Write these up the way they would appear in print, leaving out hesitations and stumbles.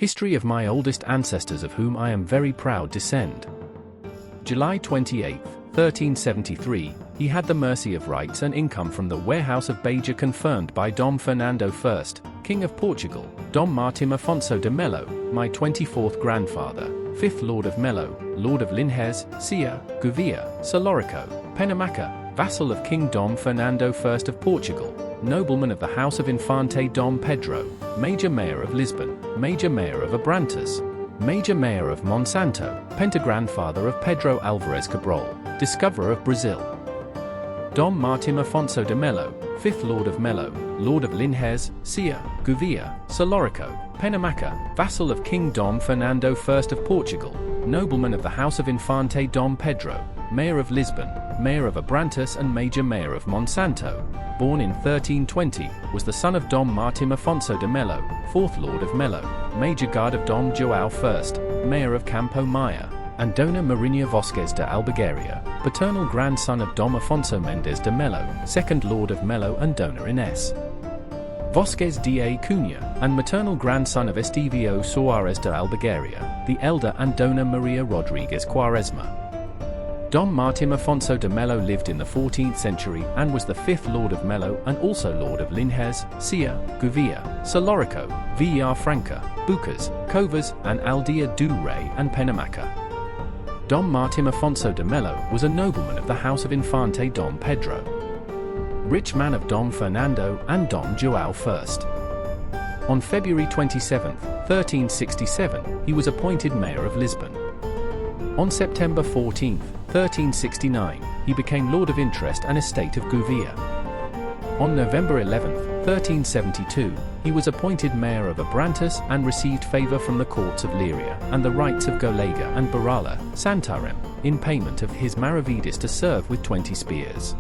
History of my oldest ancestors of whom I am very proud descend. July 28, 1373, he had the mercy of rights and income from the warehouse of Beja confirmed by Dom Fernando I, King of Portugal, Dom Martim Afonso de Melo, my 24th grandfather, 5th Lord of Melo, Lord of Linhares, Cia, Gouveia, Salorico, Penamaca, vassal of King Dom Fernando I of Portugal, nobleman of the House of Infante Dom Pedro, Major Mayor of Lisbon, Major Mayor of Abrantes, Major Mayor of Monsanto, Pentagrandfather of Pedro Álvares Cabral, discoverer of Brazil. Dom Martim Afonso de Melo, 5th Lord of Melo, Lord of Linhares, Cia, Gouveia, Salorico, Penamaca, vassal of King Dom Fernando I of Portugal, nobleman of the House of Infante Dom Pedro, Mayor of Lisbon, Mayor of Abrantes and Major Mayor of Monsanto, born in 1320, was the son of Dom Martim Afonso de Melo, 4th Lord of Melo, Major Guard of Dom João I, Mayor of Campo Maya, and Dona Marinha Vosquez de Albugueria, paternal grandson of Dom Afonso Mendes de Melo, 2nd Lord of Melo and Dona Inés Vosquez da Cunha, and maternal grandson of Estevão Soares de Albugueria, the elder, and Dona Maria Rodrigues Quaresma. Dom Martim Afonso de Melo lived in the 14th century and was the 5th Lord of Melo and also Lord of Linhares, Cia, Gouveia, Salorico, Villar Franca, Bucas, Covas, and Aldea do Rei and Penamaca. Dom Martim Afonso de Melo was a nobleman of the House of Infante Dom Pedro, rich man of Dom Fernando and Dom João I. On February 27, 1367, he was appointed Mayor of Lisbon. On September 14, 1369, he became Lord of Interest and Estate of Gouveia. On November 11, 1372, he was appointed Mayor of Abrantes and received favour from the courts of Leiria and the rights of Golega and Barala, Santarém, in payment of his maravedis to serve with 20 spears.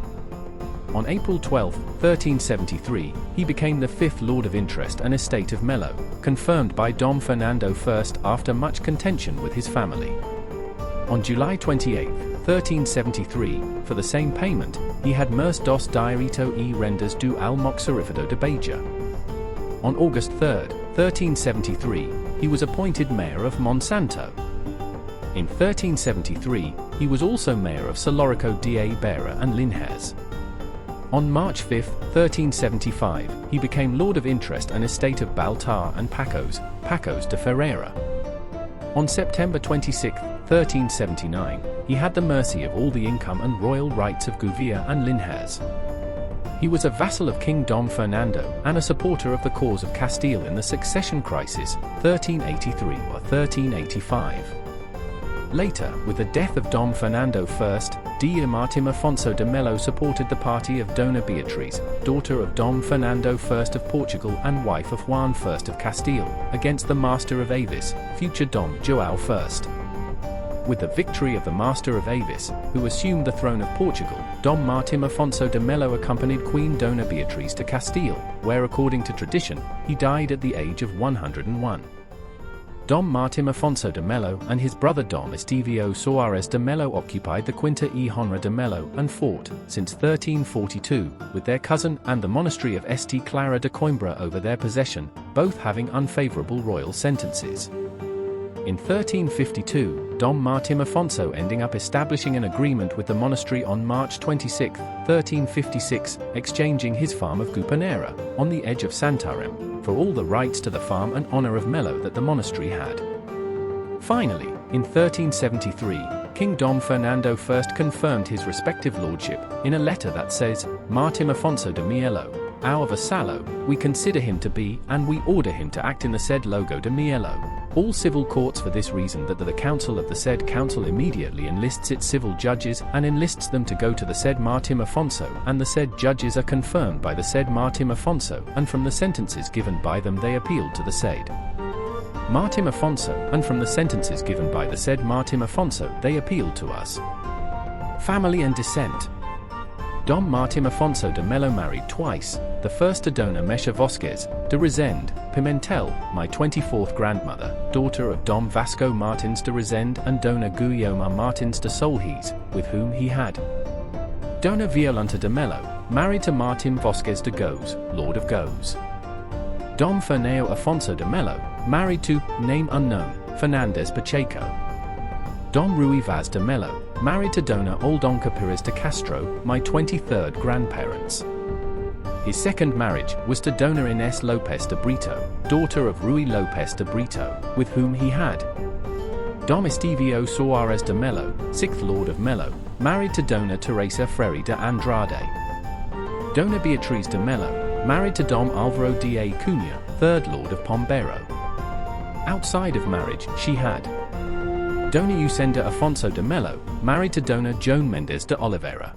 On April 12, 1373, he became the 5th Lord of Interest and Estate of Melo, confirmed by Dom Fernando I after much contention with his family. On July 28, 1373, for the same payment, he had Mers dos Direito e Rendas do Almoxarifado de Beja. On August 3, 1373, he was appointed Mayor of Monsanto. In 1373, he was also Mayor of Salorico da Beira and Linhares. On March 5, 1375, he became Lord of Interest and Estate of Baltar and Pacos de Ferreira. On September 26, 1379, he had the mercy of all the income and royal rights of Gouveia and Linhares. He was a vassal of King Dom Fernando and a supporter of the cause of Castile in the succession crisis, 1383 or 1385. Later, with the death of Dom Fernando I, Dom Martim Afonso de Melo supported the party of Dona Beatriz, daughter of Dom Fernando I of Portugal and wife of Juan I of Castile, against the Master of Avis, future Dom João I. With the victory of the Master of Avis, who assumed the throne of Portugal, Dom Martim Afonso de Melo accompanied Queen Dona Beatriz to Castile, where according to tradition, he died at the age of 101. Dom Martim Afonso de Melo and his brother Dom Estevão Soares de Melo occupied the Quinta e Honra de Melo and fought, since 1342, with their cousin and the monastery of St. Clara de Coimbra over their possession, both having unfavourable royal sentences. In 1352, Dom Martim Afonso ending up establishing an agreement with the monastery on March 26, 1356, exchanging his farm of Gupanera, on the edge of Santarém, for all the rights to the farm and honour of Melo that the monastery had. Finally, in 1373, King Dom Fernando I confirmed his respective lordship, in a letter that says, Martim Afonso de Melo, our vassallo, we consider him to be, and we order him to act in the said logo de Melo. All civil courts for this reason that the council of the said council immediately enlists its civil judges and enlists them to go to the said Martim Afonso, and the said judges are confirmed by the said Martim Afonso, and from the sentences given by them they appealed to the said Martim Afonso, and from the sentences given by the said Martim Afonso they appealed to us. Family and descent. Dom Martim Afonso de Melo married twice, the first to Dona Mecha Vosquez de Rezende, Pimentel, my 24th grandmother, daughter of Dom Vasco Martins de Rezende and Dona Guioma Martins de Solhes, with whom he had Dona Violanta de Melo, married to Martim Vosquez de Goes, Lord of Goes. Dom Fernando Afonso de Melo, married to, name unknown, Fernandez Pacheco. Dom Rui Vaz de Melo, married to Dona Oldonca Pires de Castro, my 23rd grandparents. His second marriage was to Dona Inés López de Brito, daughter of Rui López de Brito, with whom he had. Dom Estevio Soares de Melo, 6th Lord of Melo, married to Dona Teresa Freire de Andrade. Dona Beatriz de Melo, married to Dom Álvaro de Cunha, 3rd Lord of Pombeiro. Outside of marriage, she had Dona Eusenda Afonso de Melo, married to Dona Joan Mendes de Oliveira.